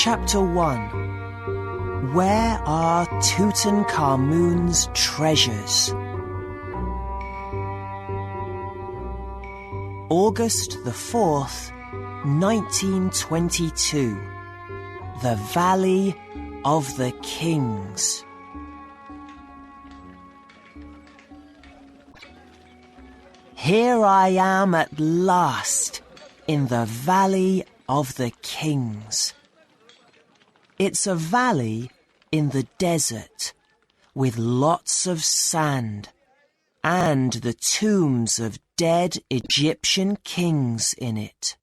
Chapter 1. Where are Tutankhamun's treasures? August the 4th, 1922. The Valley of the Kings. Here I am at last, in the Valley of the Kings. It's a valley in the desert, with lots of sand, and the tombs of dead Egyptian kings in it.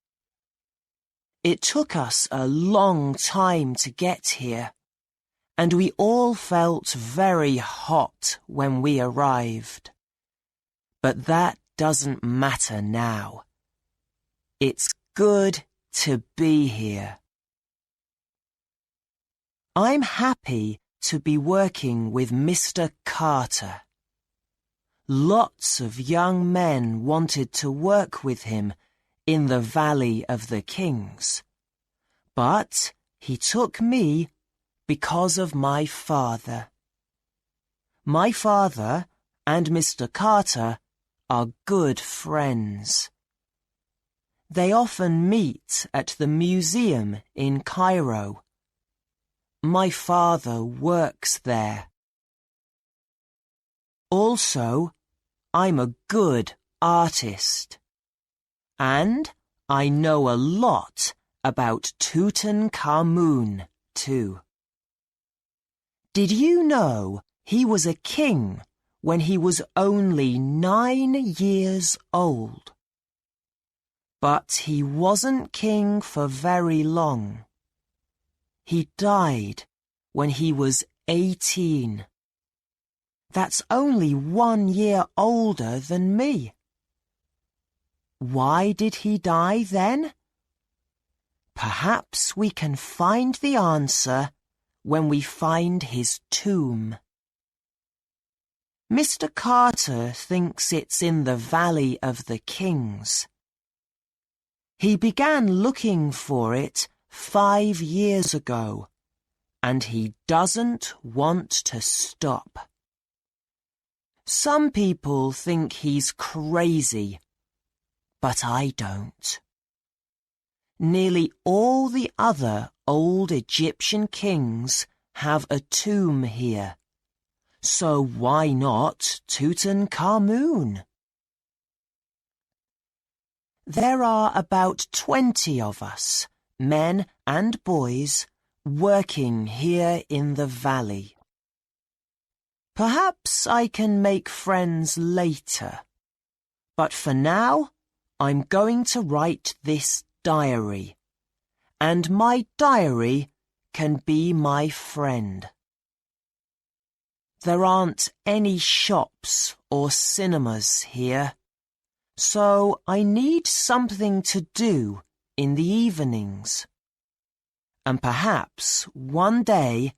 It took us a long time to get here, and we all felt very hot when we arrived. But that doesn't matter now. It's good to be here. I'm happy to be working with Mr. Carter. Lots of young men wanted to work with him in the Valley of the Kings, but he took me because of my father. My father and Mr. Carter are good friends. They often meet at the museum in Cairo. My father works there. Also, I'm a good artist. And I know a lot about Tutankhamun, too. Did you know he was a king when he was only 9 years old? But he wasn't king for very long. He died when he was 18. That's only 1 year older than me. Why did he die then? Perhaps we can find the answer when we find his tomb. Mr. Carter thinks it's in the Valley of the Kings. He began looking for it 5 years ago, and he doesn't want to stop. Some people think he's crazy, but I don't. Nearly all the other old Egyptian kings have a tomb here, so why not Tutankhamun? There are about 20 of us, men and boys, working here in the valley. Perhaps I can make friends later, but for now I'm going to write this diary, and my diary can be my friend. There aren't any shops or cinemas here, so I need something to do in the evenings. And perhaps one day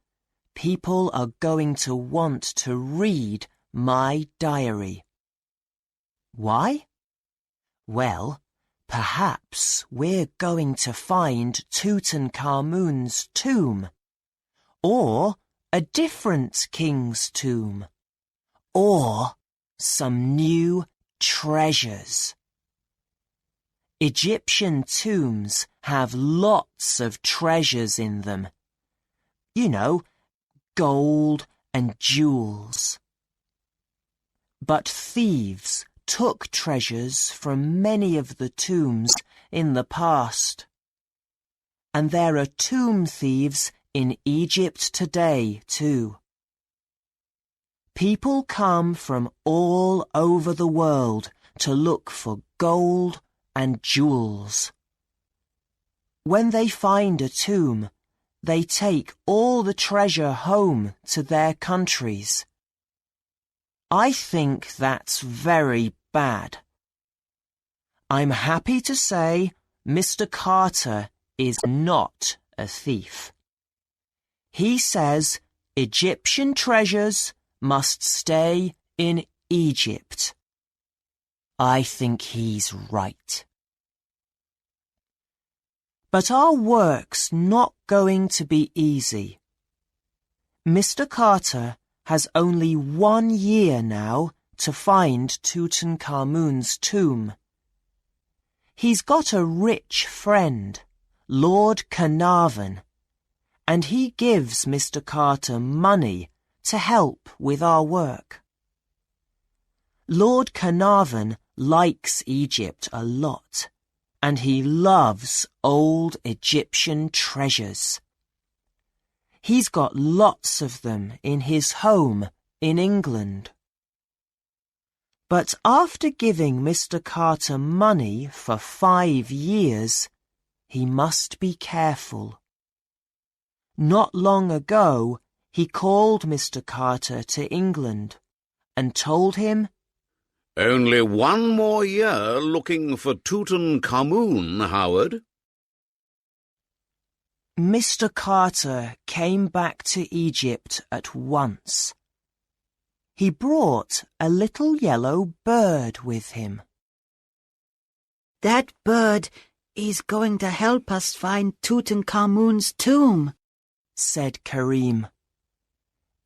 people are going to want to read my diary. Why? Well, perhaps we're going to find Tutankhamun's tomb, or a different king's tomb, or some new treasures. Egyptian tombs have lots of treasures in them. You know, gold and jewels. But thieves took treasures from many of the tombs in the past. And there are tomb thieves in Egypt today, too. People come from all over the world to look for gold and jewels. When they find a tomb, they take all the treasure home to their countries. I think that's very bad. I'm happy to say Mr. Carter is not a thief. He says Egyptian treasures must stay in Egypt. I think he's right. But our work's not going to be easy. Mr. Carter has only 1 year now to find Tutankhamun's tomb. He's got a rich friend, Lord Carnarvon, and he gives Mr. Carter money to help with our work. Lord Carnarvon likes Egypt a lot, and he loves old Egyptian treasures. He's got lots of them in his home in England. But after giving Mr. Carter money for 5 years, he must be careful. Not long ago, he called Mr. Carter to England and told him, "Only 1 more year looking for Tutankhamun, Howard." Mr. Carter came back to Egypt at once. He brought a little yellow bird with him. "That bird is going to help us find Tutankhamun's tomb," said Kareem.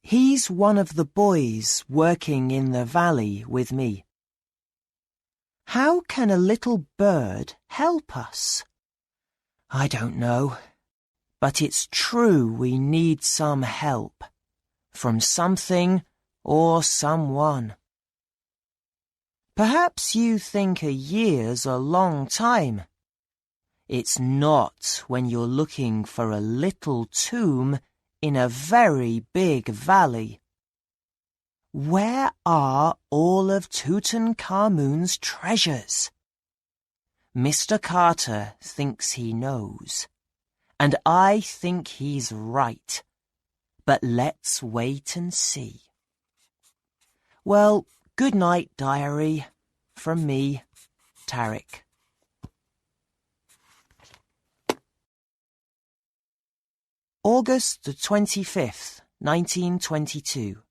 He's one of the boys working in the valley with me. How can a little bird help us? I don't know, but it's true we need some help from something or someone. Perhaps you think a year's a long time. It's not when you're looking for a little tomb in a very big valley. Where are all of Tutankhamun's treasures? Mr. Carter thinks he knows, and I think he's right. But let's wait and see. Well, good night, diary. From me, Tarek. August the 25th, 1922.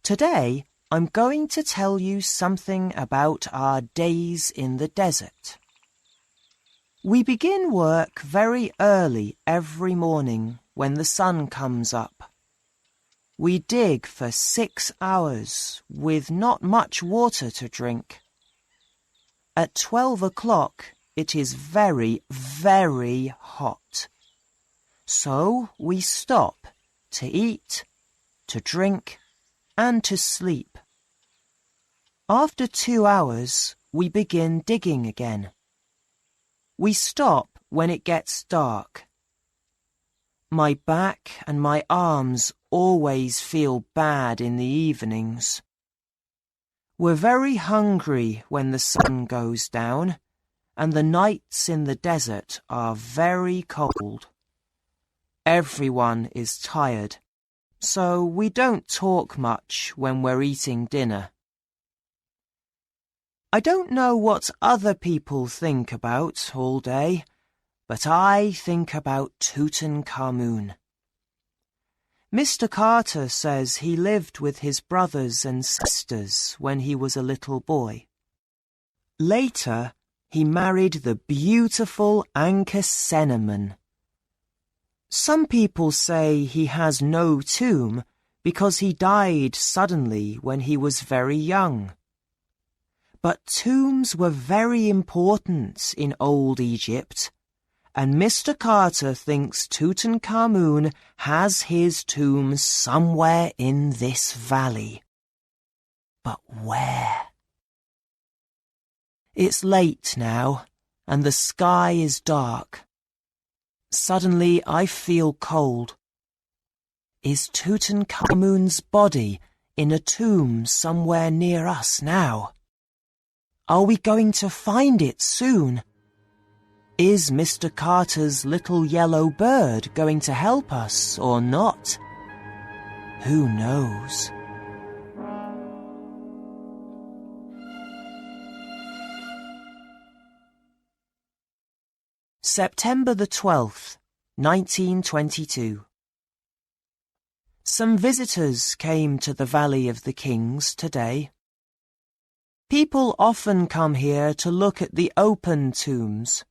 Today, I'm going to tell you something about our days in the desert. We begin work very early every morning when the sun comes up. We dig for 6 hours with not much water to drink. At 12 o'clock, it is very, very hot. So we stop to eat, to drink, and to sleep. After 2 hours, we begin digging again. We stop when it gets dark. My back and my arms always feel bad in the evenings. We're very hungry when the sun goes down, and the nights in the desert are very cold. Everyone is tired, so we don't talk much when we're eating dinner. I don't know what other people think about all day, but I think about Tutankhamun. Mr. Carter says he lived with his brothers and sisters when he was a little boy. Later, he married the beautiful Anchor Cinnamon. Some people say he has no tomb because he died suddenly when he was very young. But tombs were very important in old Egypt, and Mr. Carter thinks Tutankhamun has his tomb somewhere in this valley. But where? It's late now, and the sky is dark. Suddenly I feel cold. Is Tutankhamun's body in a tomb somewhere near us now? Are we going to find it soon? Is Mr. Carter's little yellow bird going to help us or not? Who knows? September the 12th, 1922. Some visitors came to the Valley of the Kings today. People often come here to look at the open tombs.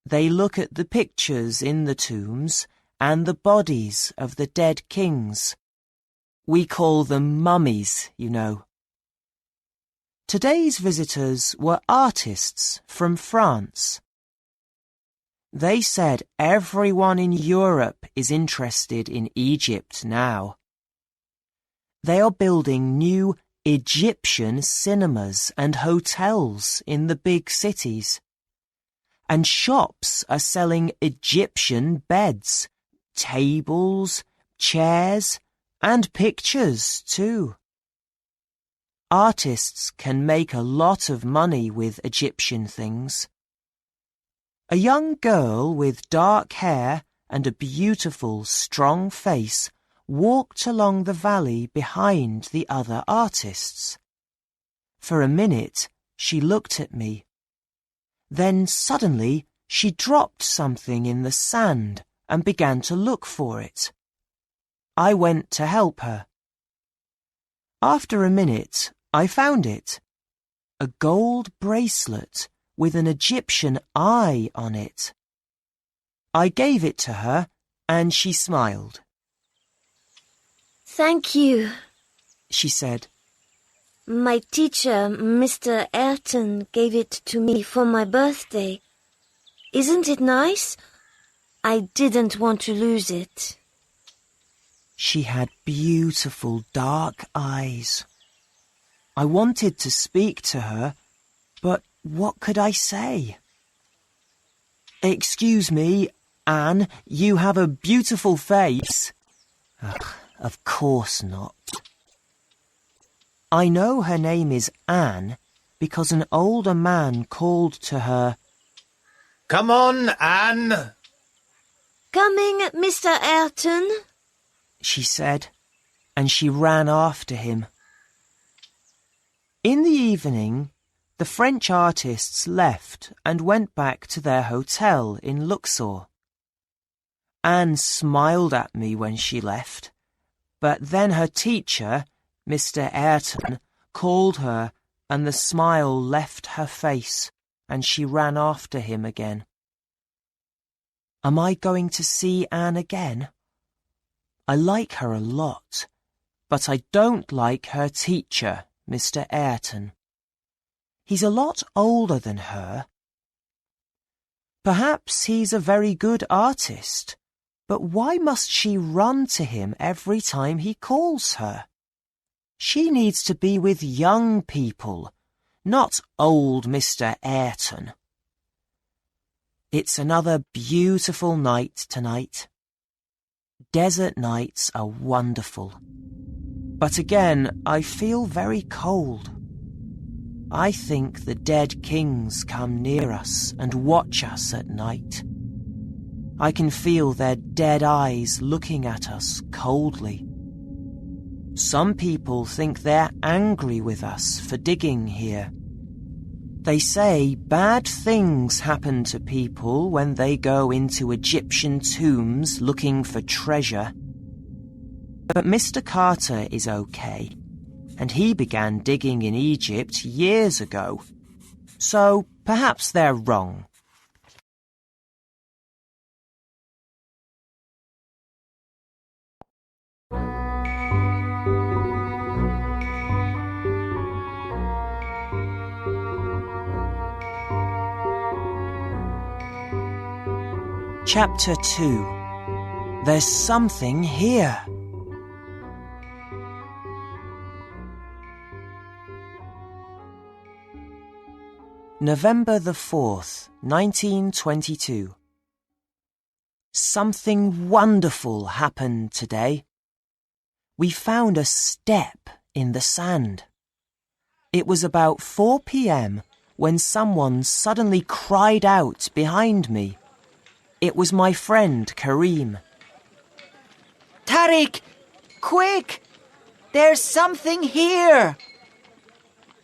They look at the pictures in the tombs and the bodies of the dead kings. We call them mummies, you know. Today's visitors were artists from France. They said everyone in Europe is interested in Egypt now. They are building new Egyptian cinemas and hotels in the big cities. And shops are selling Egyptian beds, tables, chairs, and pictures too. Artists can make a lot of money with Egyptian things. A young girl with dark hair and a beautiful, strong face walked along the valley behind the other artists. For a minute, she looked at me. Then suddenly she dropped something in the sand and began to look for it. I went to help her. After a minute, I found it. A gold bracelet with an Egyptian eye on it. I gave it to her and she smiled. "Thank you," she said. "My teacher, Mr. Ayrton, gave it to me for my birthday. Isn't it nice? I didn't want to lose it." She had beautiful dark eyes. I wanted to speak to her, but what could I say? "Excuse me, Anne, you have a beautiful face." Ugh, of course not. I know her name is Anne because an older man called to her, "Come on, Anne." "Coming, Mr. Ayrton," she said, and she ran after him. In the evening, the French artists left and went back to their hotel in Luxor. Anne smiled at me when she left, but then her teacher, Mr. Ayrton, called her and the smile left her face and she ran after him again. Am I going to see Anne again? I like her a lot, but I don't like her teacher, Mr. Ayrton. He's a lot older than her. Perhaps he's a very good artist, but why must she run to him every time he calls her? She needs to be with young people, not old Mr. Ayrton. It's another beautiful night tonight. Desert nights are wonderful. But again, I feel very cold. I think the dead kings come near us and watch us at night. I can feel their dead eyes looking at us coldly. Some people think they're angry with us for digging here. They say bad things happen to people when they go into Egyptian tombs looking for treasure. But Mr. Carter is okay, and he began digging in Egypt years ago. So perhaps they're wrong. Chapter 2. There's something here. November the 4th, 1922. Something wonderful happened today. We found a step in the sand. It was about 4 p.m. when someone suddenly cried out behind me. It was my friend Kareem. Tariq, quick! There's something here!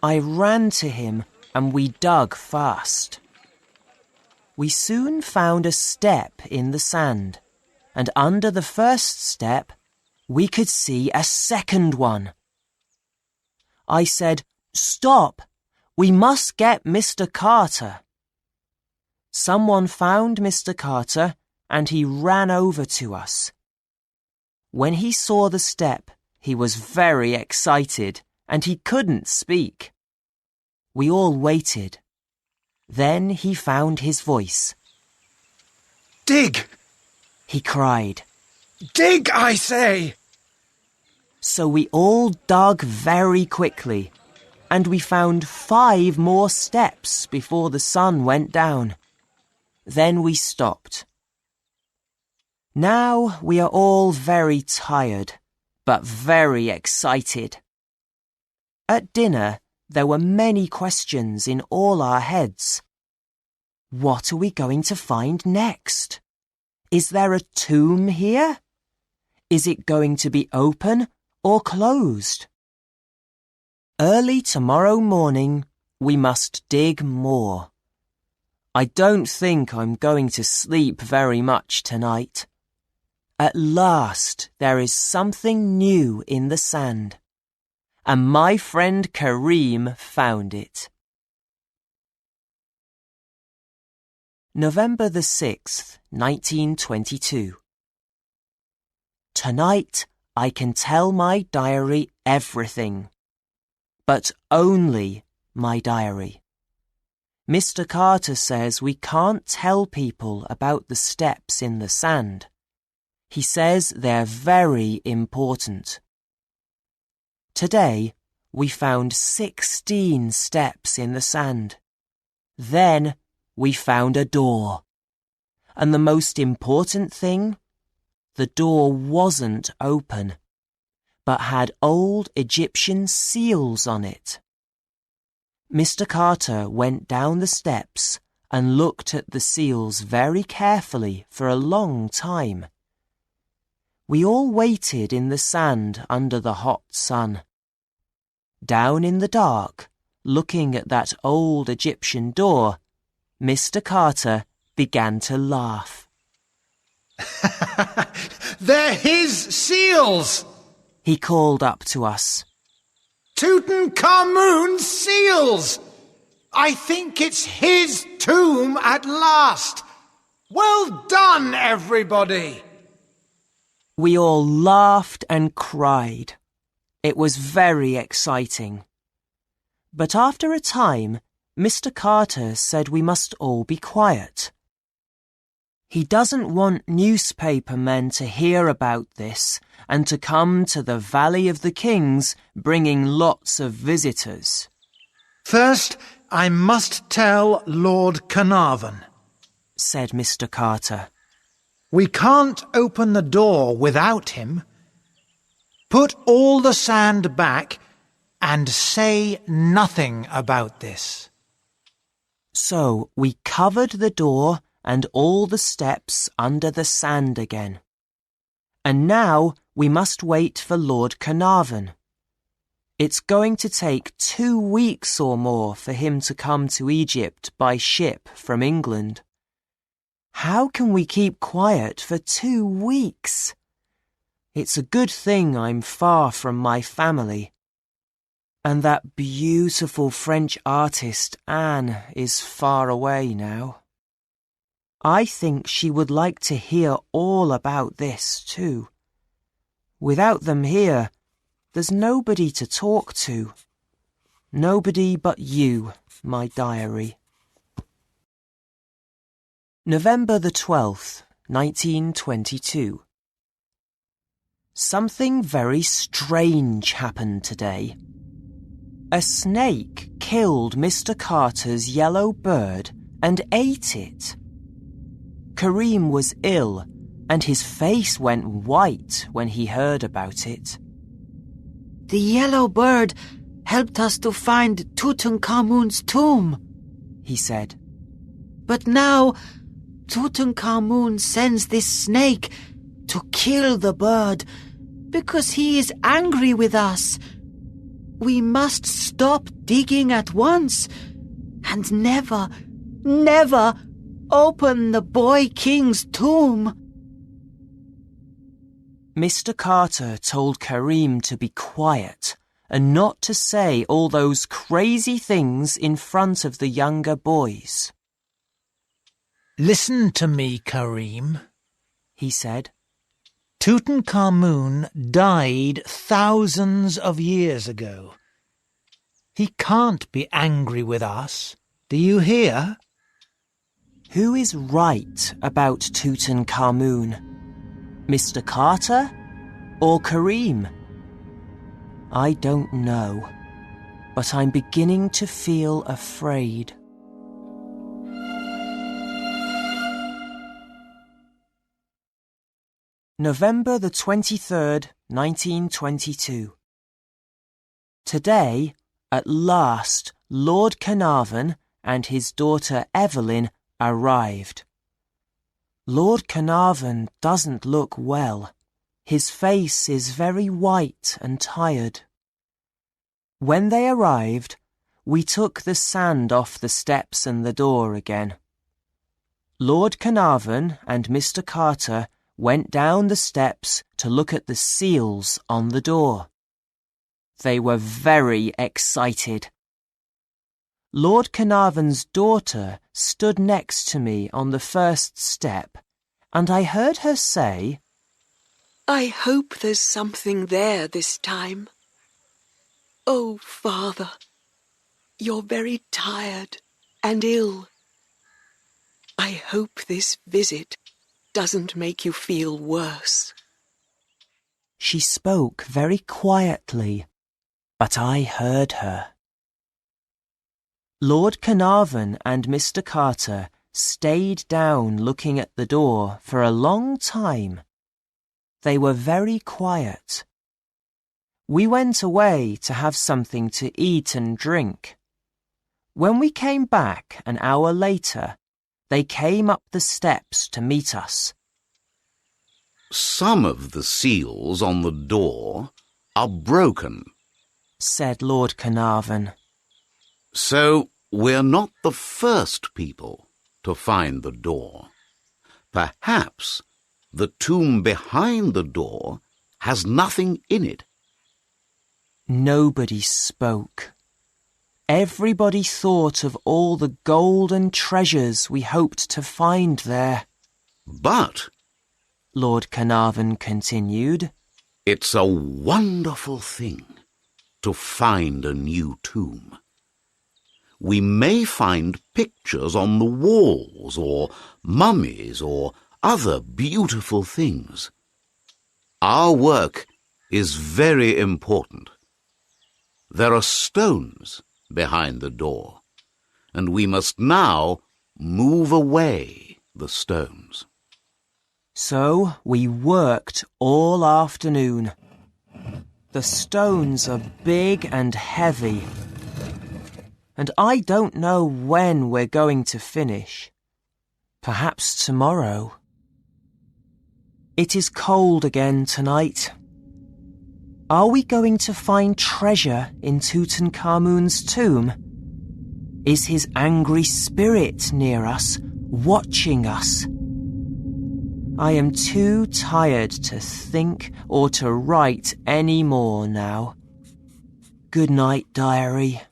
I ran to him and we dug fast. We soon found a step in the sand, and under the first step, we could see a second one. I said, "Stop! We must get Mr. Carter." Someone found Mr. Carter and he ran over to us. When he saw the step, he was very excited and he couldn't speak. We all waited. Then he found his voice. Dig! He cried. Dig, I say! So we all dug very quickly, and we found 5 more steps before the sun went down. Then we stopped. Now we are all very tired, but very excited. At dinner, there were many questions in all our heads. What are we going to find next? Is there a tomb here? Is it going to be open or closed? Early tomorrow morning, we must dig more. I don't think I'm going to sleep very much tonight. At last, there is something new in the sand. And my friend Kareem found it. November the 6th, 1922. Tonight, I can tell my diary everything. But only my diary. Mr. Carter says we can't tell people about the steps in the sand. He says they're very important. Today, we found 16 steps in the sand. Then, we found a door. And the most important thing? The door wasn't open, but had old Egyptian seals on it. Mr. Carter went down the steps and looked at the seals very carefully for a long time. We all waited in the sand under the hot sun. Down in the dark, looking at that old Egyptian door, Mr. Carter began to laugh. They're his seals! He called up to us. Tutankhamun's seals! I think it's his tomb at last! Well done, everybody! We all laughed and cried. It was very exciting. But after a time, Mr. Carter said we must all be quiet. He doesn't want newspaper men to hear about this and to come to the Valley of the Kings bringing lots of visitors. First, I must tell Lord Carnarvon, said Mr. Carter. We can't open the door without him. Put all the sand back and say nothing about this. So we covered the door and all the steps under the sand again. And now we must wait for Lord Carnarvon. It's going to take 2 weeks or more for him to come to Egypt by ship from England. How can we keep quiet for 2 weeks? It's a good thing I'm far from my family. And that beautiful French artist Anne is far away now. I think she would like to hear all about this too. Without them here, there's nobody to talk to. Nobody but you, my diary. November the 12th, 1922. Something very strange happened today. A snake killed Mr. Carter's yellow bird and ate it. Kareem was ill, and his face went white when he heard about it. The yellow bird helped us to find Tutankhamun's tomb, he said. But now Tutankhamun sends this snake to kill the bird because he is angry with us. We must stop digging at once and never, never open the boy king's tomb. Mr. Carter told Kareem to be quiet and not to say all those crazy things in front of the younger boys. Listen to me, Karim, he said. Tutankhamun died thousands of years ago. He can't be angry with us. Do you hear? Who is right about Tutankhamun? Mr. Carter or Karim? I don't know, but I'm beginning to feel afraid. November the 23rd, 1922. Today, at last, Lord Carnarvon and his daughter Evelyn arrived. Lord Carnarvon doesn't look well. His face is very white and tired. When they arrived, we took the sand off the steps and the door again. Lord Carnarvon and Mr. Carter went down the steps to look at the seals on the door. They were very excited. Lord Carnarvon's daughter stood next to me on the first step, and I heard her say, "I hope there's something there this time. Oh, Father, you're very tired and ill. I hope this visit doesn't make you feel worse." She spoke very quietly, but I heard her. Lord Carnarvon and Mr. Carter stayed down looking at the door for a long time. They were very quiet. We went away to have something to eat and drink. When we came back an hour later, they came up the steps to meet us. "Some of the seals on the door are broken," said Lord Carnarvon. "So we're not the first people to find the door. Perhaps the tomb behind the door has nothing in it." Nobody spoke. Everybody thought of all the gold and treasures we hoped to find there. "But," Lord Carnarvon continued, "it's a wonderful thing to find a new tomb. We may find pictures on the walls, or mummies, or other beautiful things. Our work is very important. There are stones behind the door, and we must now move away the stones." So we worked all afternoon. The stones are big and heavy, and I don't know when we're going to finish. Perhaps tomorrow. It is cold again tonight. Are we going to find treasure in Tutankhamun's tomb? Is his angry spirit near us, watching us? I am too tired to think or to write any more now. Good night, diary.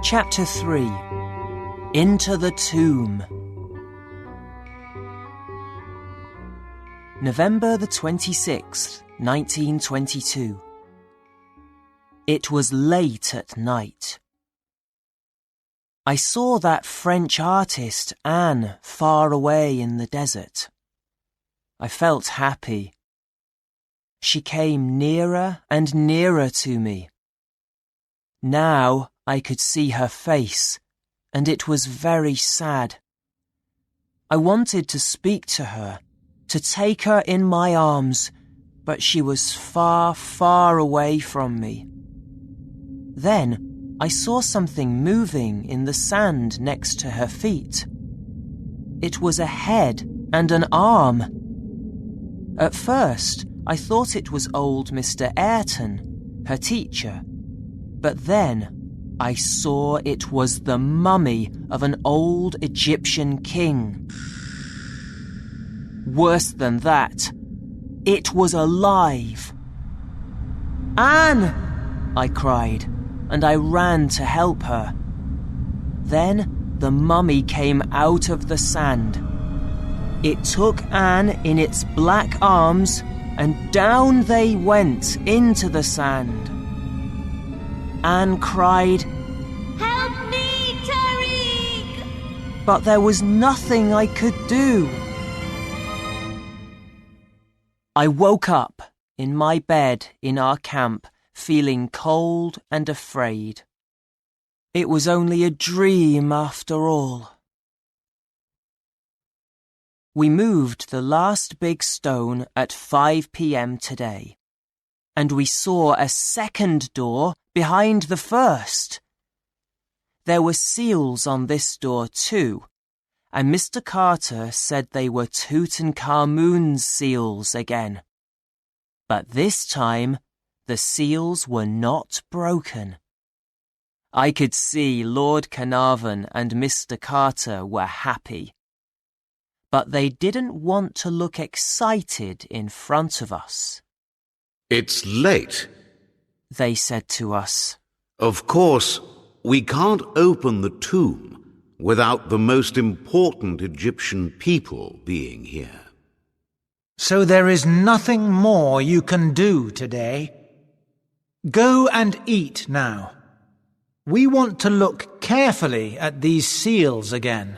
Chapter 3. Into the Tomb. November the 26th, 1922. It was late at night. I saw that French artist, Anne, far away in the desert. I felt happy. She came nearer and nearer to me. Now I could see her face, and it was very sad. I wanted to speak to her, to take her in my arms, but she was far, far away from me. Then I saw something moving in the sand next to her feet. It was a head and an arm. At first, I thought it was old Mr. Ayrton, her teacher, but then I saw it was the mummy of an old Egyptian king. Worse than that, it was alive. "Anne!" I cried, and I ran to help her. Then the mummy came out of the sand. It took Anne in its black arms, and down they went into the sand. Anne cried, Help me, Tariq! but there was nothing I could do. I woke up in my bed in our camp, feeling cold and afraid. It was only a dream after all. We moved the last big stone at 5 p.m. today, and we saw a second door behind the first. There were seals on this door too, and Mr. Carter said they were Tutankhamun's seals again. But this time, the seals were not broken. I could see Lord Carnarvon and Mr. Carter were happy. But they didn't want to look excited in front of us. It's late. They said to us. Of course, we can't open the tomb without the most important Egyptian people being here. So there is nothing more you can do today. Go and eat now. We want to look carefully at these seals again.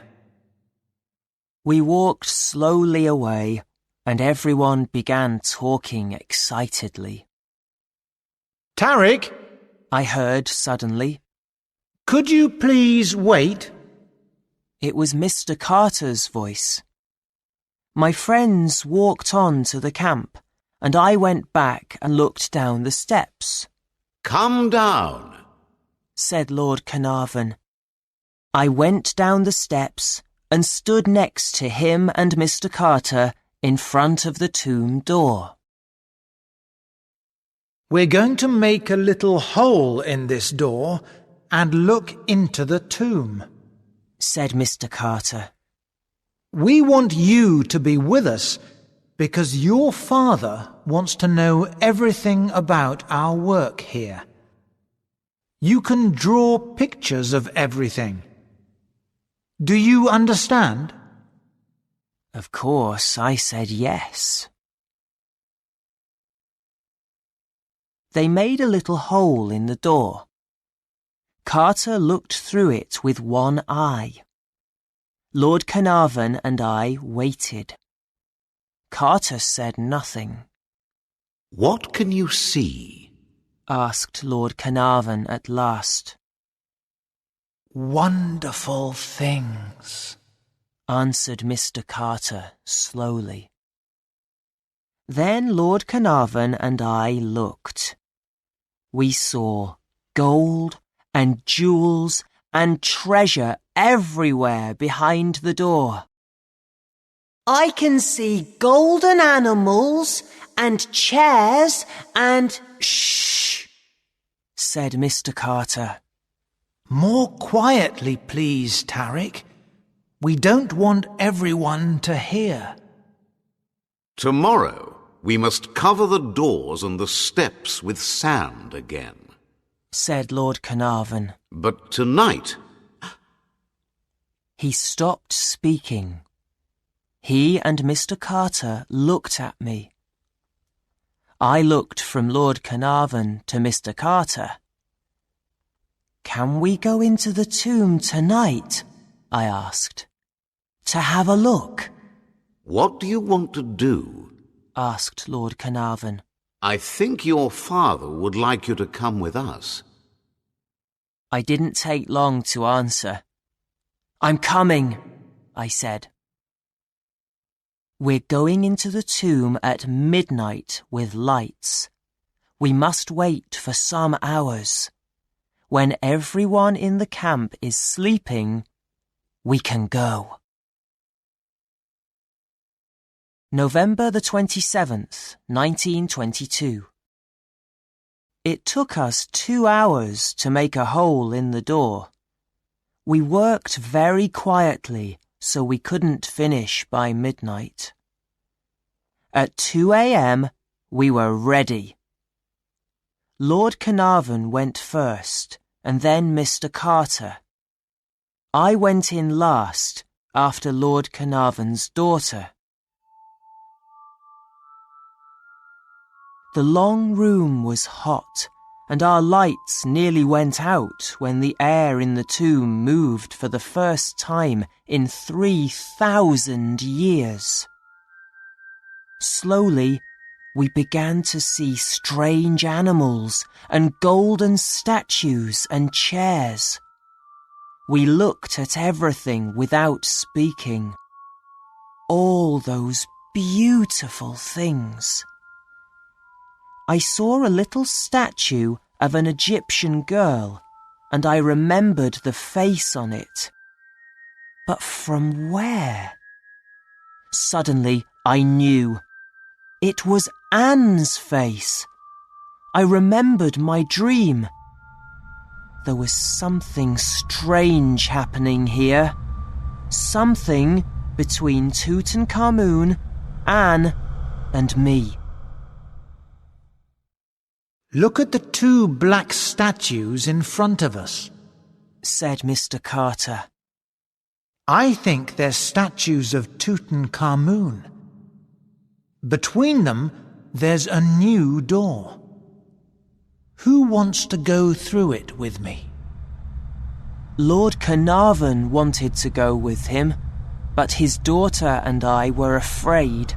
We walked slowly away, and everyone began talking excitedly. Tariq, I heard suddenly. could you please wait? It was Mr. Carter's voice. My friends walked on to the camp, and I went back and looked down the steps. Come down, said Lord Carnarvon. I went down the steps and stood next to him and Mr. Carter in front of the tomb door. We're going to make a little hole in this door and look into the tomb, said Mr. Carter. We want you to be with us because your father wants to know everything about our work here. You can draw pictures of everything. Do you understand? Of course, I said yes. They made a little hole in the door. Carter looked through it with one eye. Lord Carnarvon and I waited. Carter said nothing. What can you see? Asked Lord Carnarvon at last. Wonderful things, answered Mr. Carter slowly. Then Lord Carnarvon and I looked. We saw gold and jewels and treasure everywhere behind the door. I can see golden animals and chairs and... Shh, said Mr. Carter. More quietly, please, Tariq. We don't want everyone to hear. Tomorrow we must cover the doors and the steps with sand again, said Lord Carnarvon. But tonight... He stopped speaking. He and Mr. Carter looked at me. I looked from Lord Carnarvon to Mr. Carter. Can we go into the tomb tonight? I asked. To have a look. What do you want to do? Asked Lord Carnarvon. I think your father would like you to come with us. I didn't take long to answer. I'm coming, I said. We're going into the tomb at midnight with lights. We must wait for some hours. When everyone in the camp is sleeping, we can go. November the 27th, 1922. It took us 2 hours to make a hole in the door. We worked very quietly so we couldn't finish by midnight. At 2 a.m. we were ready. Lord Carnarvon went first and then Mr. Carter. I went in last after Lord Carnarvon's daughter. The long room was hot, and our lights nearly went out when the air in the tomb moved for the first time in 3,000 years. Slowly, we began to see strange animals and golden statues and chairs. We looked at everything without speaking. All those beautiful things. I saw a little statue of an Egyptian girl, and I remembered the face on it. But from where? Suddenly I knew. It was Anne's face. I remembered my dream. There was something strange happening here. Something between Tutankhamun, Anne, and me. Look at the 2 black statues in front of us, said Mr. Carter. I think they're statues of Tutankhamun. Between them, there's a new door. Who wants to go through it with me? Lord Carnarvon wanted to go with him, but his daughter and I were afraid.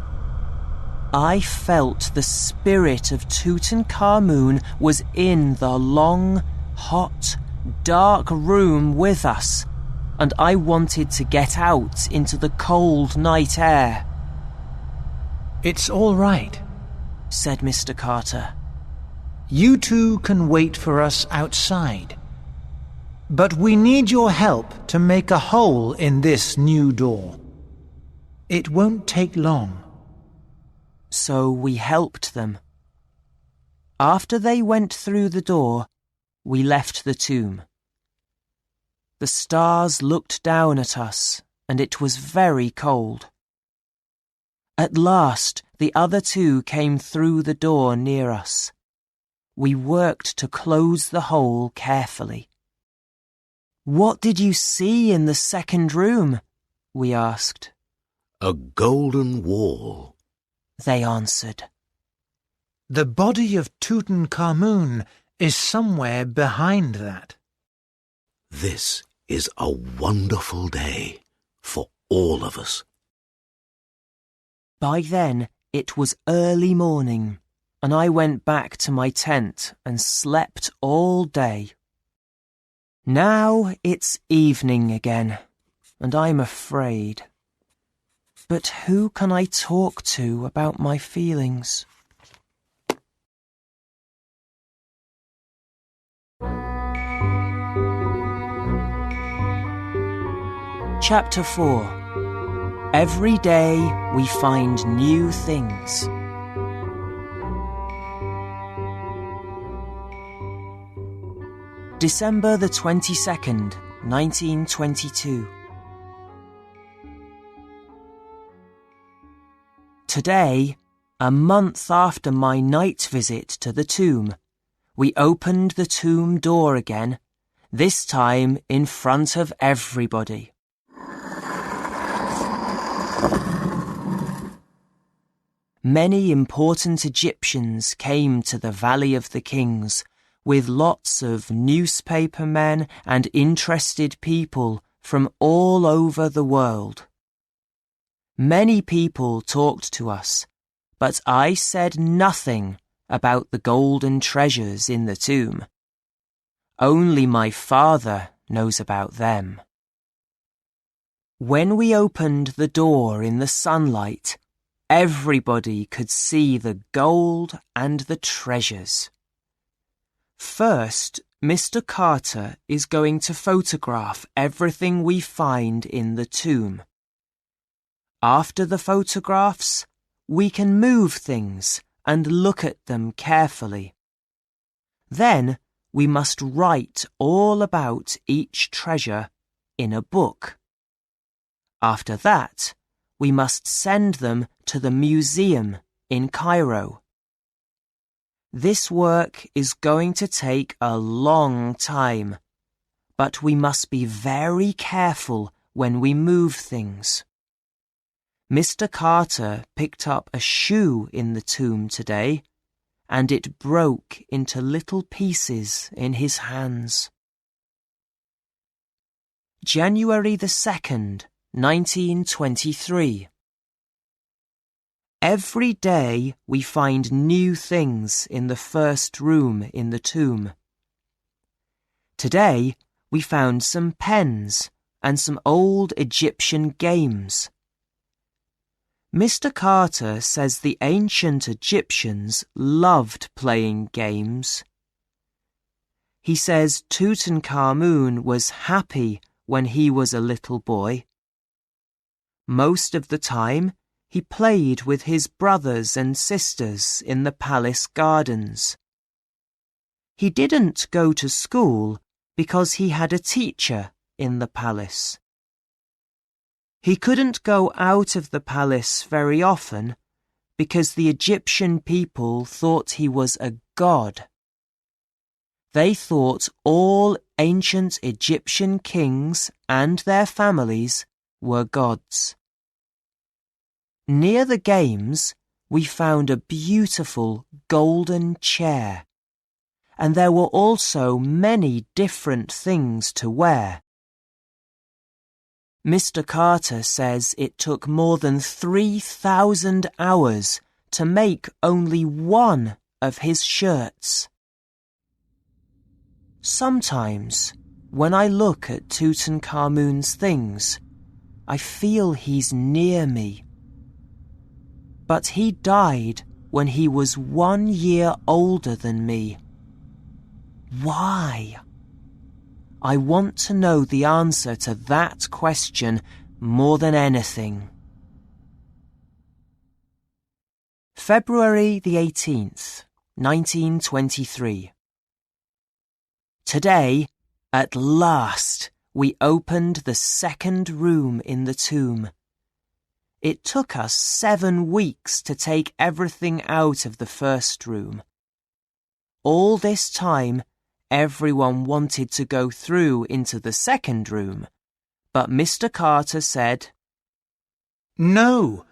I felt the spirit of Tutankhamun was in the long, hot, dark room with us, and I wanted to get out into the cold night air. It's all right, said Mr. Carter. You 2 can wait for us outside. But we need your help to make a hole in this new door. It won't take long. So we helped them. After they went through the door, we left the tomb. The stars looked down at us, and it was very cold. At last, the other 2 came through the door near us. We worked to close the hole carefully. What did you see in the second room? We asked. A golden wall, they answered. The body of Tutankhamun is somewhere behind that. This is a wonderful day for all of us. By then, it was early morning, and I went back to my tent and slept all day. Now it's evening again, and I'm afraid. But who can I talk to about my feelings? Chapter 4. Every day we find new things. December the 22nd, 1922. Today, a month after my night visit to the tomb, we opened the tomb door again, this time in front of everybody. Many important Egyptians came to the Valley of the Kings, with lots of newspaper men and interested people from all over the world. Many people talked to us, but I said nothing about the golden treasures in the tomb. Only my father knows about them. When we opened the door in the sunlight, everybody could see the gold and the treasures. First, Mr. Carter is going to photograph everything we find in the tomb. After the photographs, we can move things and look at them carefully. Then we must write all about each treasure in a book. After that, we must send them to the museum in Cairo. This work is going to take a long time, but we must be very careful when we move things. Mr. Carter picked up a shoe in the tomb today, and it broke into little pieces in his hands. January the 2nd, 1923. Every day we find new things in the first room in the tomb. Today we found some pens and some old Egyptian games. Mr. Carter says the ancient Egyptians loved playing games. He says Tutankhamun was happy when he was a little boy. Most of the time, he played with his brothers and sisters in the palace gardens. He didn't go to school because he had a teacher in the palace. He couldn't go out of the palace very often because the Egyptian people thought he was a god. They thought all ancient Egyptian kings and their families were gods. Near the games, we found a beautiful golden chair, and there were also many different things to wear. Mr. Carter says it took more than 3,000 hours to make only one of his shirts. Sometimes, when I look at Tutankhamun's things, I feel he's near me. But he died when he was 1 year older than me. Why? I want to know the answer to that question more than anything. February the 18th, 1923. Today, at last, we opened the second room in the tomb. It took us 7 weeks to take everything out of the first room. All this time, everyone wanted to go through into the second room, but Mr. Carter said, "No,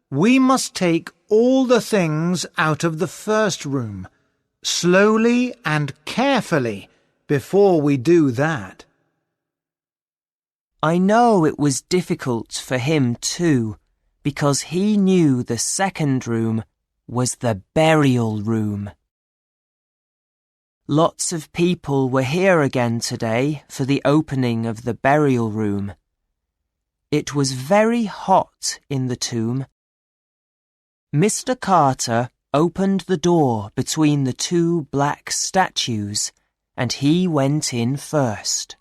we must take all the things out of the first room, slowly and carefully, before we do that." I know it was difficult for him too, because he knew the second room was the burial room. Lots of people were here again today for the opening of the burial room. It was very hot in the tomb. Mr. Carter opened the door between the 2 black statues, and he went in first.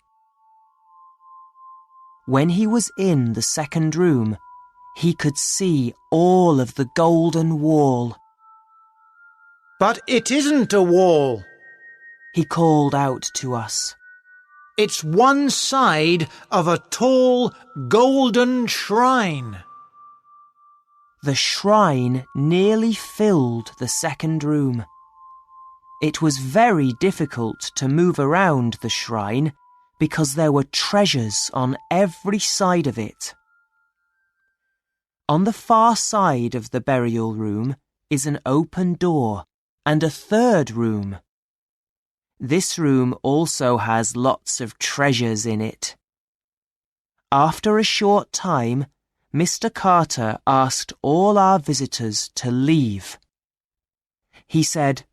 When he was in the second room, he could see all of the golden wall. "But it isn't a wall," he called out to us. "It's one side of a tall golden shrine." The shrine nearly filled the second room. It was very difficult to move around the shrine because there were treasures on every side of it. On the far side of the burial room is an open door and a third room. This room also has lots of treasures in it. After a short time, Mr. Carter asked all our visitors to leave. He said,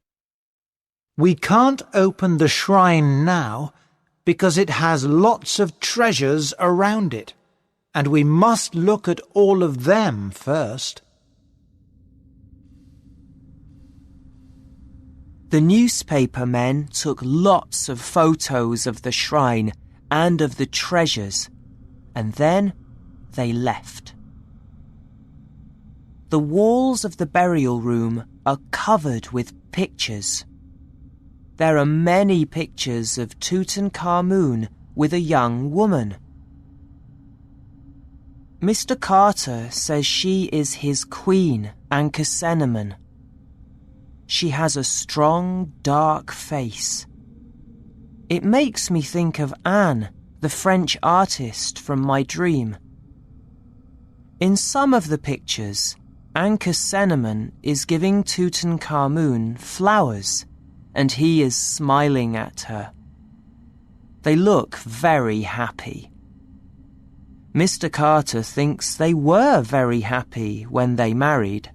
"We can't open the shrine now because it has lots of treasures around it, and we must look at all of them first." The newspaper men took lots of photos of the shrine and of the treasures, and then they left. The walls of the burial room are covered with pictures. there are many pictures of Tutankhamun with a young woman. Mr. Carter says she is his queen, Ankh-Senamun. She has a strong, dark face. It makes me think of Anne, the French artist from my dream. In some of the pictures, Ankh-Senamun is giving Tutankhamun flowers, and he is smiling at her. They look very happy. Mr. Carter thinks they were very happy when they married.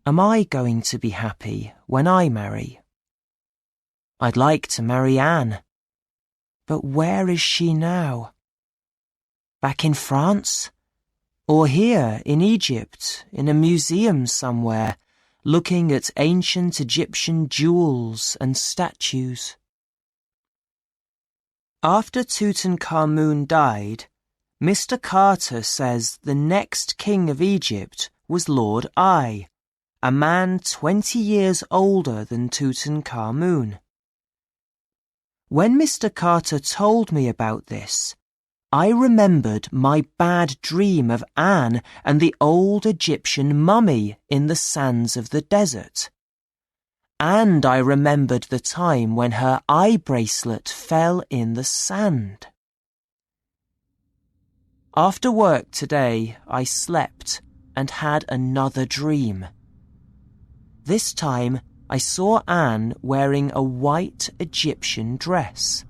Am I going to be happy when I marry? I'd like to marry Anne. But where is she now? Back in France? Or here in Egypt, in a museum somewhere, looking at ancient Egyptian jewels and statues? After Tutankhamun died, Mr. Carter says the next king of Egypt was Lord I, a man 20 years older than Tutankhamun. When Mr. Carter told me about this, I remembered my bad dream of Anne and the old Egyptian mummy in the sands of the desert. And I remembered the time when her eye bracelet fell in the sand. After work today, I slept and had another dream. This time, I saw Anne wearing a white Egyptian dress.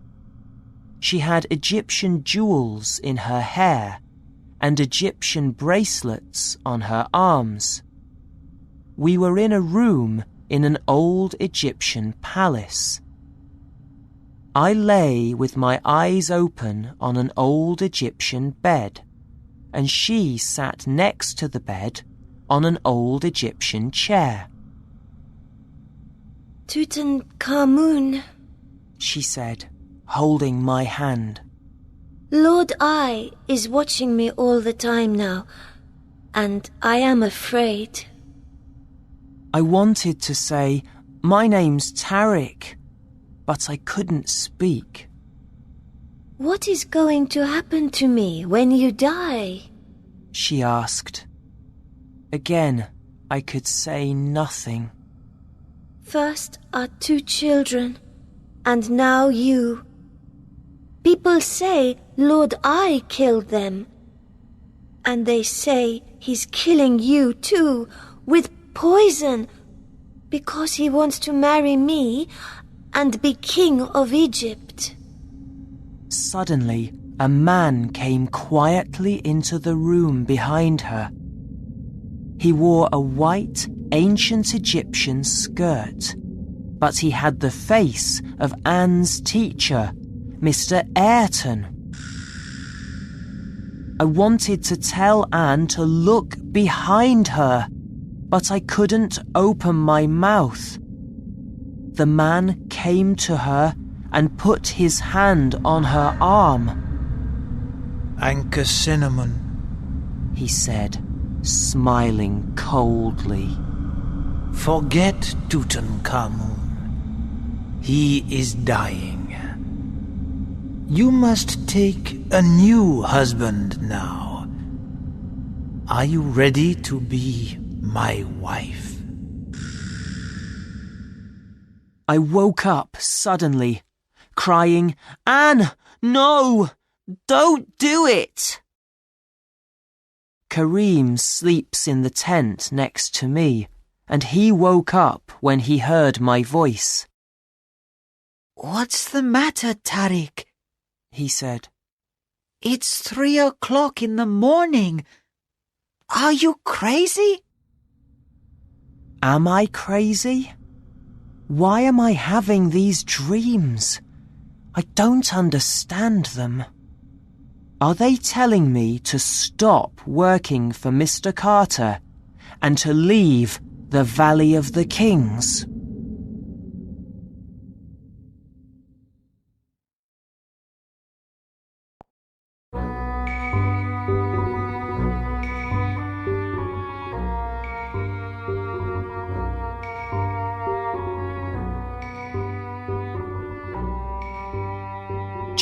She had Egyptian jewels in her hair and Egyptian bracelets on her arms. We were in a room in an old Egyptian palace. I lay with my eyes open on an old Egyptian bed, and she sat next to the bed on an old Egyptian chair. Tutankhamun, she said, holding my hand. Lord I is watching me all the time now, and I am afraid. I wanted to say, my name's Tariq, but I couldn't speak. What is going to happen to me when you die? She asked. Again, I could say nothing. First our 2 children, and now you. People say Lord I killed them. And they say he's killing you too, with poison, because he wants to marry me and be king of Egypt. Suddenly, a man came quietly into the room behind her. He wore a white, ancient Egyptian skirt, but he had the face of Anne's teacher, Mr. Ayrton. I wanted to tell Anne to look behind her, but I couldn't open my mouth. The man came to her and put his hand on her arm. Ankh-Senamun, He said, smiling coldly. forget Tutankhamun. He is dying. You must take a new husband now. Are you ready to be my wife? I woke up suddenly, crying, Anne, no! Don't do it! Kareem sleeps in the tent next to me, and he woke up when he heard my voice. What's the matter, Tariq? He said. It's 3 o'clock in the morning. Are you crazy? Am I crazy? Why am I having these dreams? I don't understand them. Are they telling me to stop working for Mr. Carter and to leave the Valley of the Kings?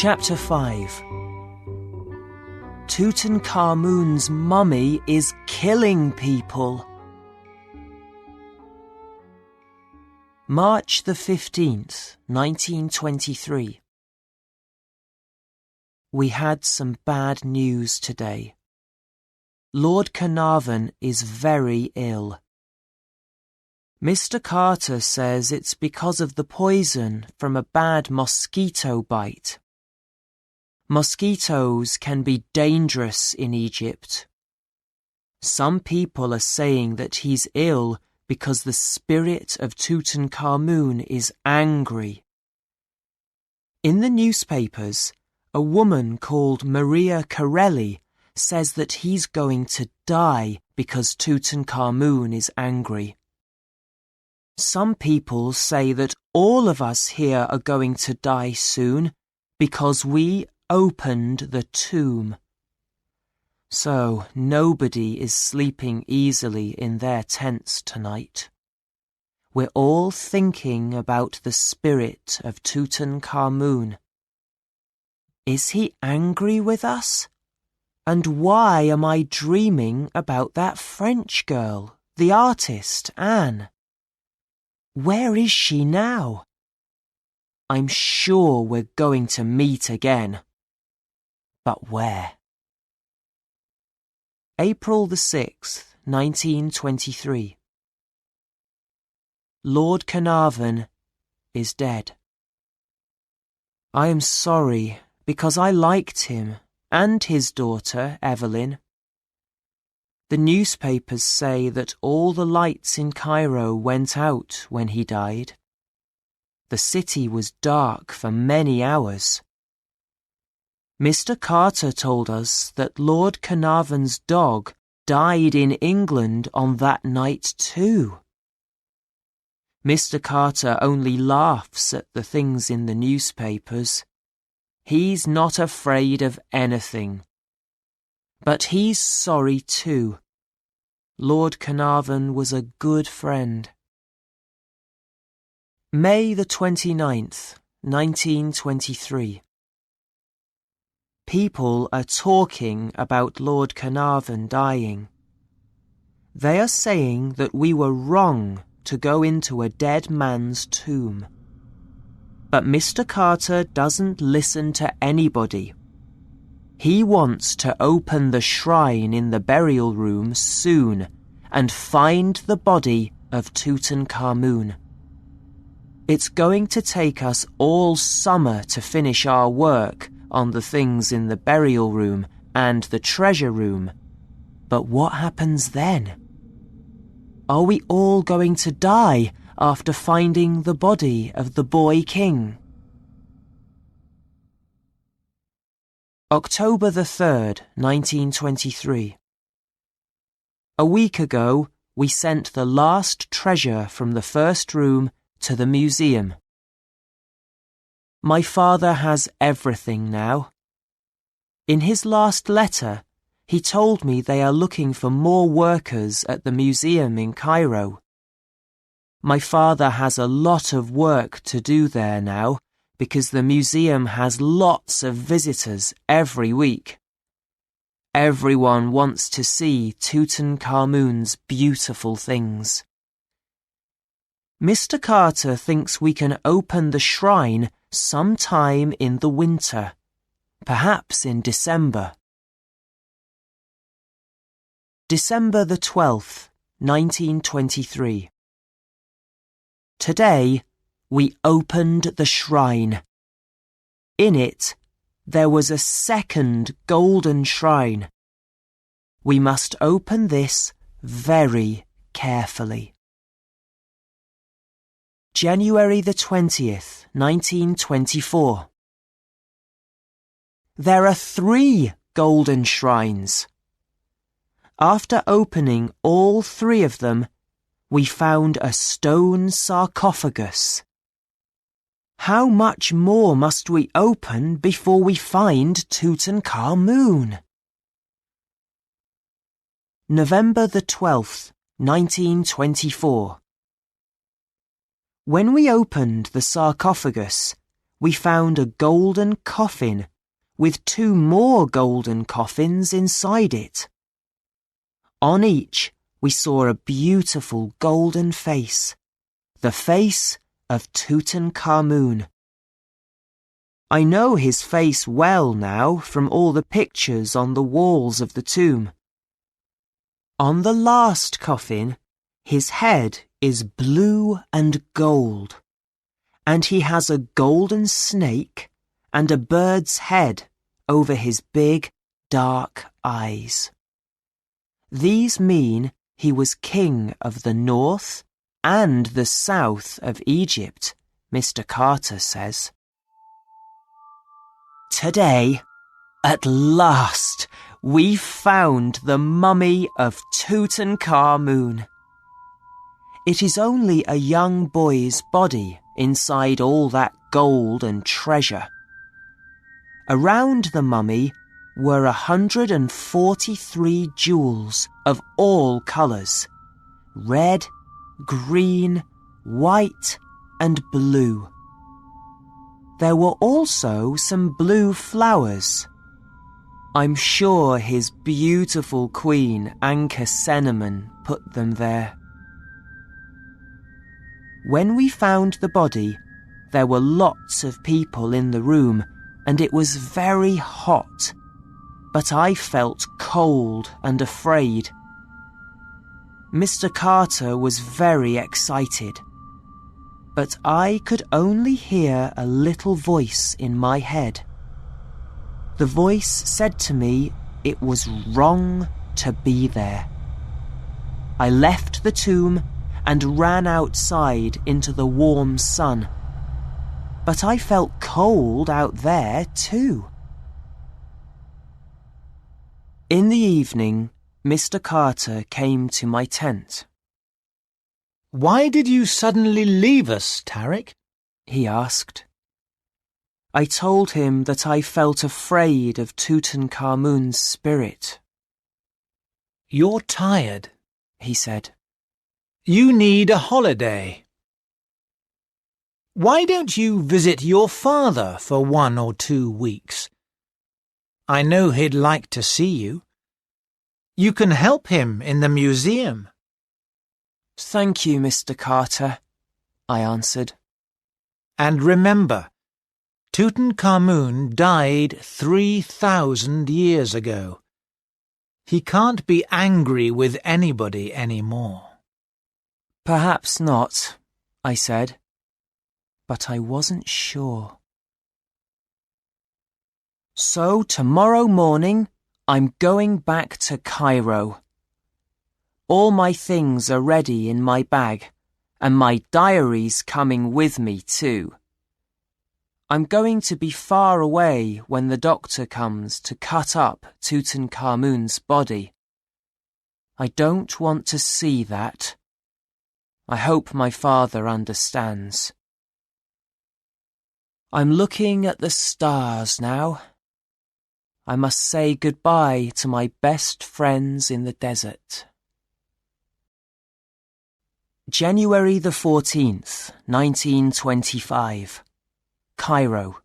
Chapter 5. Tutankhamun's mummy is killing people. March the 15th, 1923. We had some bad news today. Lord Carnarvon is very ill. Mr. Carter says it's because of the poison from a bad mosquito bite. Mosquitoes can be dangerous in Egypt. Some people are saying that he's ill because the spirit of Tutankhamun is angry. In the newspapers, a woman called Maria Corelli says that he's going to die because Tutankhamun is angry. Some people say that all of us here are going to die soon because we opened the tomb. So nobody is sleeping easily in their tents tonight. We're all thinking about the spirit of Tutankhamun. Is he angry with us? And why am I dreaming about that French girl, the artist, Anne? Where is she now? I'm sure we're going to meet again. But where? April the 6th, 1923. Lord Carnarvon is dead. I am sorry because I liked him and his daughter, Evelyn. The newspapers say that all the lights in Cairo went out when he died. The city was dark for many hours. Mr. Carter told us that Lord Carnarvon's dog died in England on that night too. Mr. Carter only laughs at the things in the newspapers. He's not afraid of anything. But he's sorry too. Lord Carnarvon was a good friend. May the 29th, 1923. People are talking about Lord Carnarvon dying. They are saying that we were wrong to go into a dead man's tomb. But Mr. Carter doesn't listen to anybody. He wants to open the shrine in the burial room soon and find the body of Tutankhamun. It's going to take us all summer to finish our work on the things in the burial room and the treasure room. But what happens then? Are we all going to die after finding the body of the boy king? October the 3rd, 1923. A week ago, we sent the last treasure from the first room to the museum. My father has everything now. In his last letter, he told me they are looking for more workers at the museum in Cairo. My father has a lot of work to do there now because the museum has lots of visitors every week. Everyone wants to see Tutankhamun's beautiful things. Mr. Carter thinks we can open the shrine sometime in the winter, perhaps in December. December the 12th, 1923. Today, we opened the shrine. In it, there was a second golden shrine. We must open this very carefully. January the 20th, 1924. There are 3 golden shrines. After opening all 3 of them, we found a stone sarcophagus. How much more must we open before we find Tutankhamun? November the 12th, 1924. When we opened the sarcophagus, we found a golden coffin with 2 more golden coffins inside it. On each, we saw a beautiful golden face, the face of Tutankhamun. I know his face well now from all the pictures on the walls of the tomb. On the last coffin, his head is blue and gold, and he has a golden snake and a bird's head over his big, dark eyes. These mean he was king of the north and the south of Egypt, Mr. Carter says. Today, at last, we found the mummy of Tutankhamun. It is only a young boy's body inside all that gold and treasure. Around the mummy were 143 jewels of all colours: red, green, white, and blue. There were also some blue flowers. I'm sure his beautiful queen, Ankh-Senamen, put them there. When we found the body, there were lots of people in the room, and it was very hot. But I felt cold and afraid. Mr. Carter was very excited, but I could only hear a little voice in my head. The voice said to me it was wrong to be there. I left the tomb and ran outside into the warm sun. But I felt cold out there too. In the evening, Mr. Carter came to my tent. "Why did you suddenly leave us, Tarek?" he asked. I told him that I felt afraid of Tutankhamun's spirit. "You're tired," he said. "You need a holiday. Why don't you visit your father for 1 or 2 weeks? I know he'd like to see you. You can help him in the museum." "Thank you, Mr. Carter," I answered. "And remember, Tutankhamun died 3,000 years ago. He can't be angry with anybody anymore." "Perhaps not," I said, but I wasn't sure. So tomorrow morning, I'm going back to Cairo. All my things are ready in my bag, and my diary's coming with me too. I'm going to be far away when the doctor comes to cut up Tutankhamun's body. I don't want to see that. I hope my father understands. I'm looking at the stars now. I must say goodbye to my best friends in the desert. January the 14th, 1925. Cairo.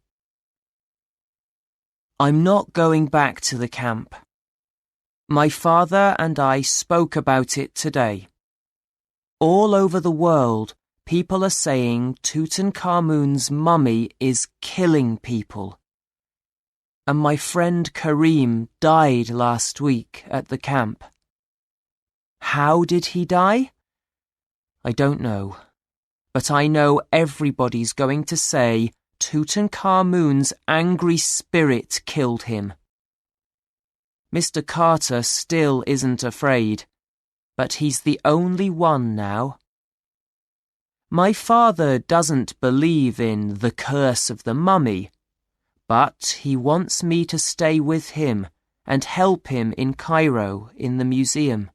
I'm not going back to the camp. My father and I spoke about it today. All over the world, people are saying Tutankhamun's mummy is killing people. And my friend Karim died last week at the camp. How did he die? I don't know, but I know everybody's going to say Tutankhamun's angry spirit killed him. Mr. Carter still isn't afraid, but he's the only one now. My father doesn't believe in the curse of the mummy, but he wants me to stay with him and help him in Cairo in the museum.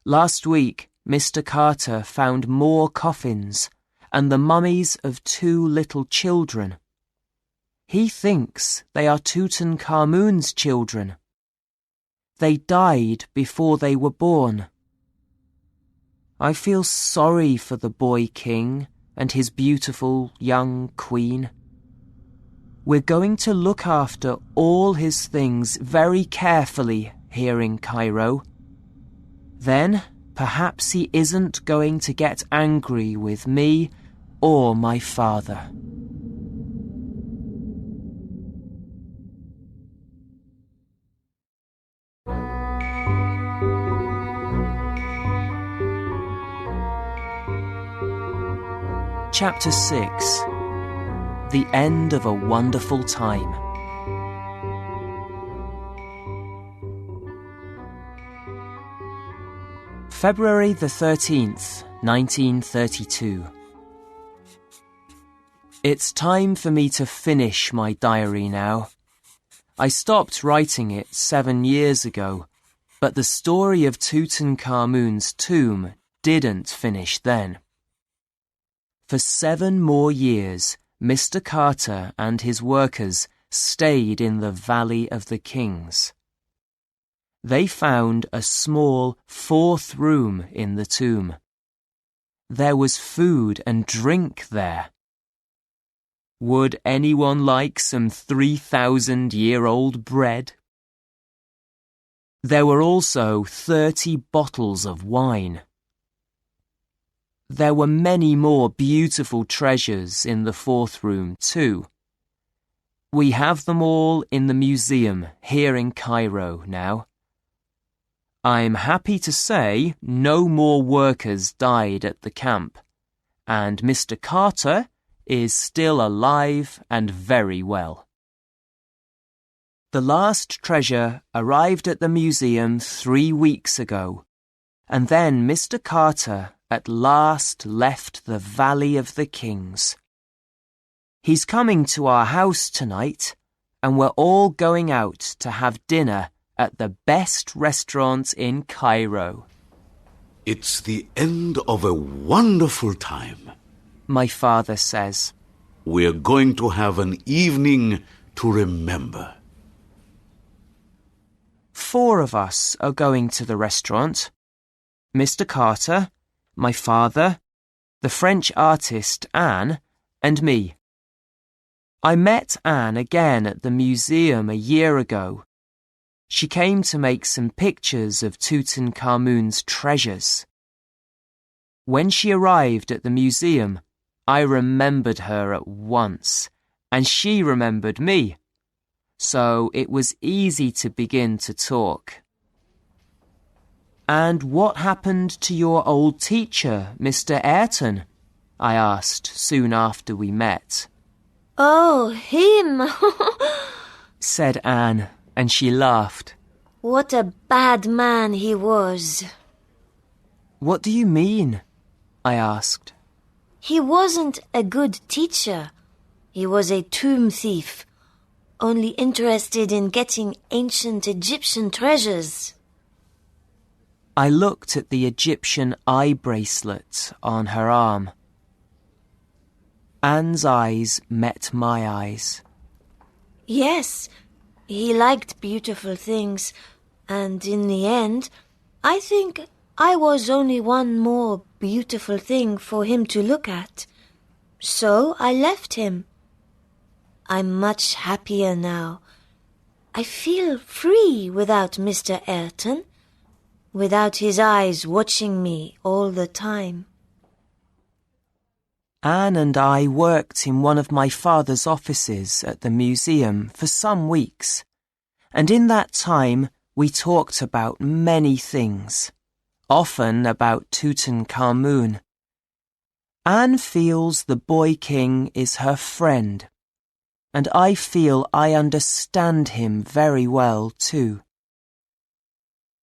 Last week, Mr. Carter found more coffins and the mummies of 2 little children. He thinks they are Tutankhamun's children. They died before they were born. I feel sorry for the boy king and his beautiful young queen. We're going to look after all his things very carefully here in Cairo. Then perhaps he isn't going to get angry with me or my father. Chapter 6. The End of a Wonderful Time. February the 13th, 1932. It's time for me to finish my diary now. I stopped writing it 7 years ago, but the story of Tutankhamun's tomb didn't finish then. For 7 more years, Mr. Carter and his workers stayed in the Valley of the Kings. They found a small 4th room in the tomb. There was food and drink there. Would anyone like some 3,000-year-old bread? There were also 30 bottles of wine. There were many more beautiful treasures in the 4th room too. We have them all in the museum here in Cairo now. I'm happy to say no more workers died at the camp, and Mr. Carter is still alive and very well. The last treasure arrived at the museum 3 weeks ago, and then Mr. Carter at last left the Valley of the Kings. He's coming to our house tonight, and we're all going out to have dinner at the best restaurant in Cairo. It's the end of a wonderful time, my father says. We're going to have an evening to remember. 4 of us are going to the restaurant. Mr. Carter, my father, the French artist Anne, and me. I met Anne again at the museum a year ago. She came to make some pictures of Tutankhamun's treasures. When she arrived at the museum, I remembered her at once, and she remembered me. So it was easy to begin to talk. And what happened to your old teacher, Mr. Ayrton? I asked soon after we met. Oh, him! said Anne, and she laughed. What a bad man he was. What do you mean? I asked. He wasn't a good teacher. He was a tomb thief, only interested in getting ancient Egyptian treasures. I looked at the Egyptian eye bracelet on her arm. Anne's eyes met my eyes. Yes, he liked beautiful things, and in the end, I think I was only one more beautiful thing for him to look at. So I left him. I'm much happier now. I feel free without Mr. Ayrton, without his eyes watching me all the time. Anne and I worked in one of my father's offices at the museum for some weeks, and in that time we talked about many things, often about Tutankhamun. Anne feels the boy king is her friend, and I feel I understand him very well too.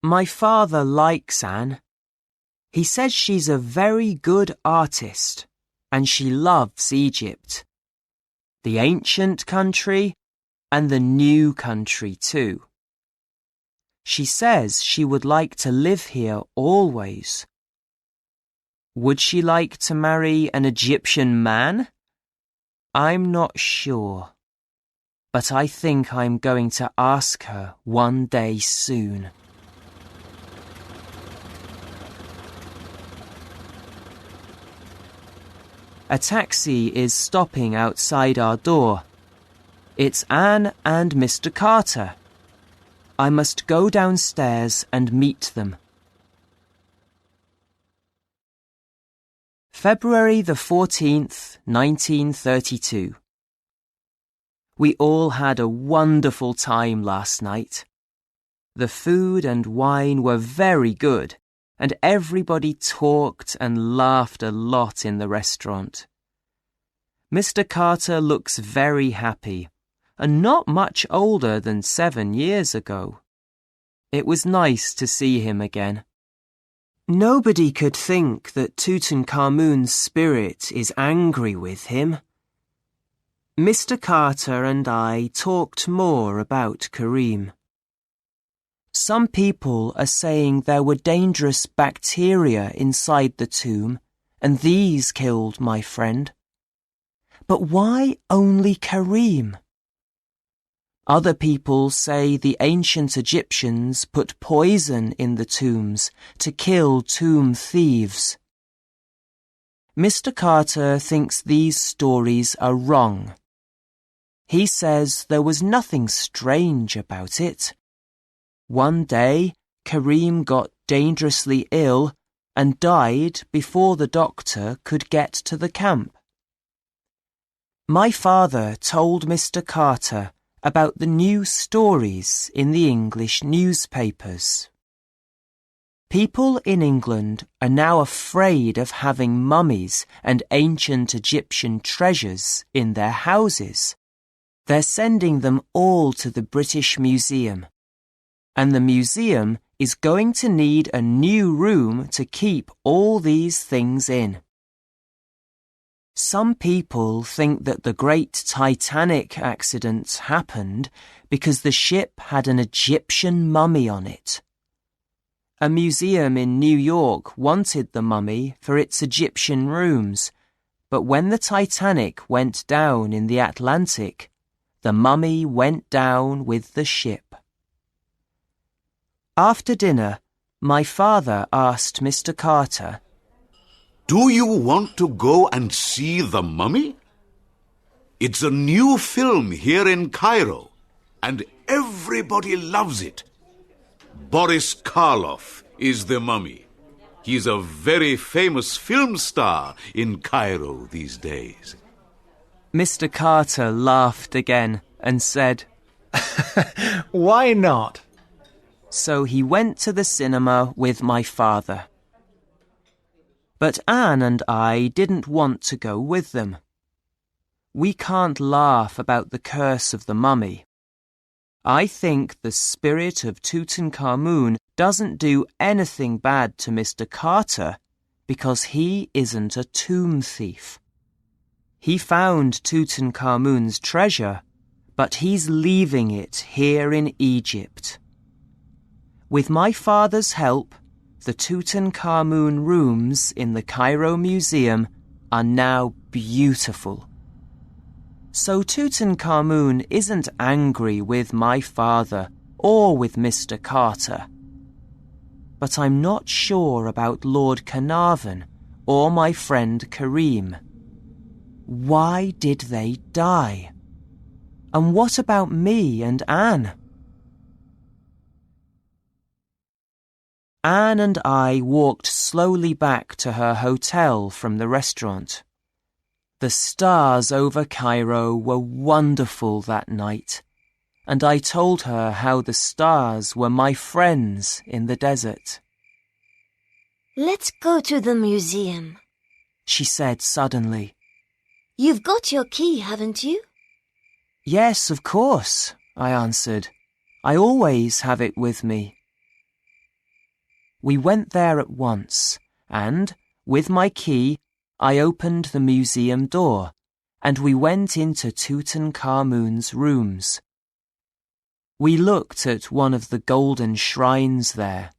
My father likes Anne. He says she's a very good artist, and she loves Egypt, the ancient country and the new country too. She says she would like to live here always. Would she like to marry an Egyptian man? I'm not sure, but I think I'm going to ask her one day soon. A taxi is stopping outside our door. It's Anne and Mr. Carter. I must go downstairs and meet them. February the 14th, 1932. We all had a wonderful time last night. The food and wine were very good, and everybody talked and laughed a lot in the restaurant. Mr. Carter looks very happy, and not much older than 7 years ago. It was nice to see him again. Nobody could think that Tutankhamun's spirit is angry with him. Mr. Carter and I talked more about Kareem. Some people are saying there were dangerous bacteria inside the tomb, and these killed my friend. But why only Kareem? Other people say the ancient Egyptians put poison in the tombs to kill tomb thieves. Mr. Carter thinks these stories are wrong. He says there was nothing strange about it. One day, Kareem got dangerously ill and died before the doctor could get to the camp. My father told Mr. Carter about the new stories in the English newspapers. People in England are now afraid of having mummies and ancient Egyptian treasures in their houses. They're sending them all to the British Museum, and the museum is going to need a new room to keep all these things in. Some people think that the great Titanic accident happened because the ship had an Egyptian mummy on it. A museum in New York wanted the mummy for its Egyptian rooms, but when the Titanic went down in the Atlantic, the mummy went down with the ship. After dinner, my father asked Mr. Carter, "Do you want to go and see the mummy? It's a new film here in Cairo, and everybody loves it. Boris Karloff is the mummy. He's a very famous film star in Cairo these days." Mr. Carter laughed again and said, Why not? So he went to the cinema with my father. But Anne and I didn't want to go with them. We can't laugh about the curse of the mummy. I think the spirit of Tutankhamun doesn't do anything bad to Mr. Carter because he isn't a tomb thief. He found Tutankhamun's treasure, but he's leaving it here in Egypt. With my father's help, the Tutankhamun rooms in the Cairo Museum are now beautiful. So Tutankhamun isn't angry with my father or with Mr. Carter. But I'm not sure about Lord Carnarvon or my friend Kareem. Why did they die? And what about me and Anne? Anne and I walked slowly back to her hotel from the restaurant. The stars over Cairo were wonderful that night, and I told her how the stars were my friends in the desert. Let's go to the museum, She said suddenly. You've got your key, haven't you? Yes, of course, I answered. I always have it with me. We went there at once, and, with my key, I opened the museum door, and we went into Tutankhamun's rooms. We looked at one of the golden shrines there.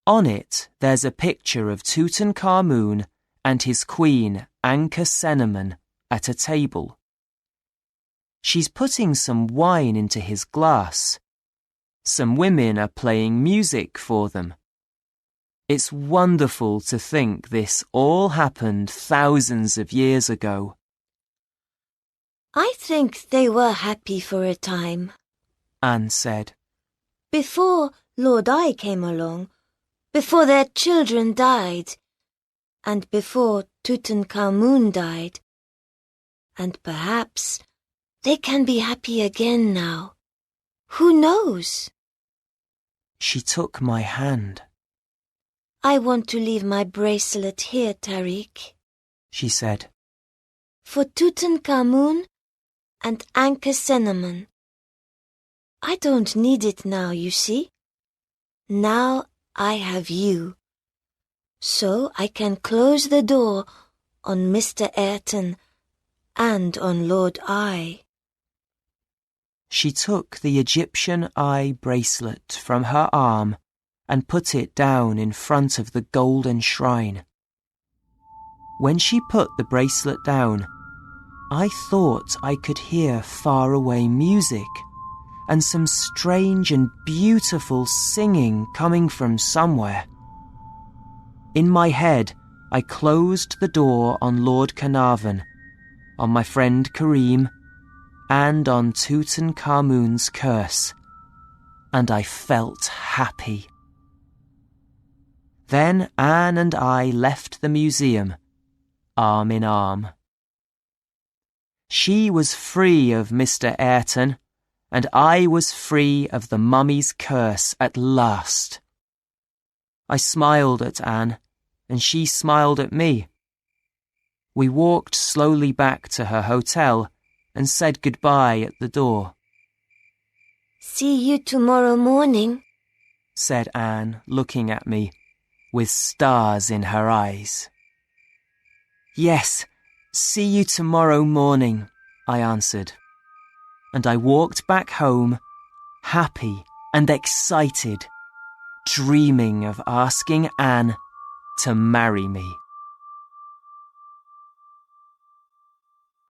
On it, there's a picture of Tutankhamun and his queen, Ankhesenamun, at a table. She's putting some wine into his glass. Some women are playing music for them. It's wonderful to think this all happened thousands of years ago. I think they were happy for a time. Anne said. Before Lord I came along, before their children died, and before Tutankhamun died. And perhaps they can be happy again now. Who knows? She took my hand. I want to leave my bracelet here, Tariq, she said. For Tutankhamun and Anka Cinnamon. I don't need it now, you see. Now I have you. So I can close the door on Mr. Ayrton and on Lord I. She took the Egyptian eye bracelet from her arm and put it down in front of the golden shrine. When she put the bracelet down, I thought I could hear faraway music and some strange and beautiful singing coming from somewhere. In my head, I closed the door on Lord Carnarvon, on my friend Kareem, and on Tutankhamun's curse, and I felt happy. Then Anne and I left the museum, arm in arm. She was free of Mr. Ayrton, and I was free of the mummy's curse at last. I smiled at Anne, and she smiled at me. We walked slowly back to her hotel and said goodbye at the door. See you tomorrow morning, said Anne, looking at me, with stars in her eyes. Yes, see you tomorrow morning, I answered, and I walked back home, happy and excited, dreaming of asking Anne to marry me.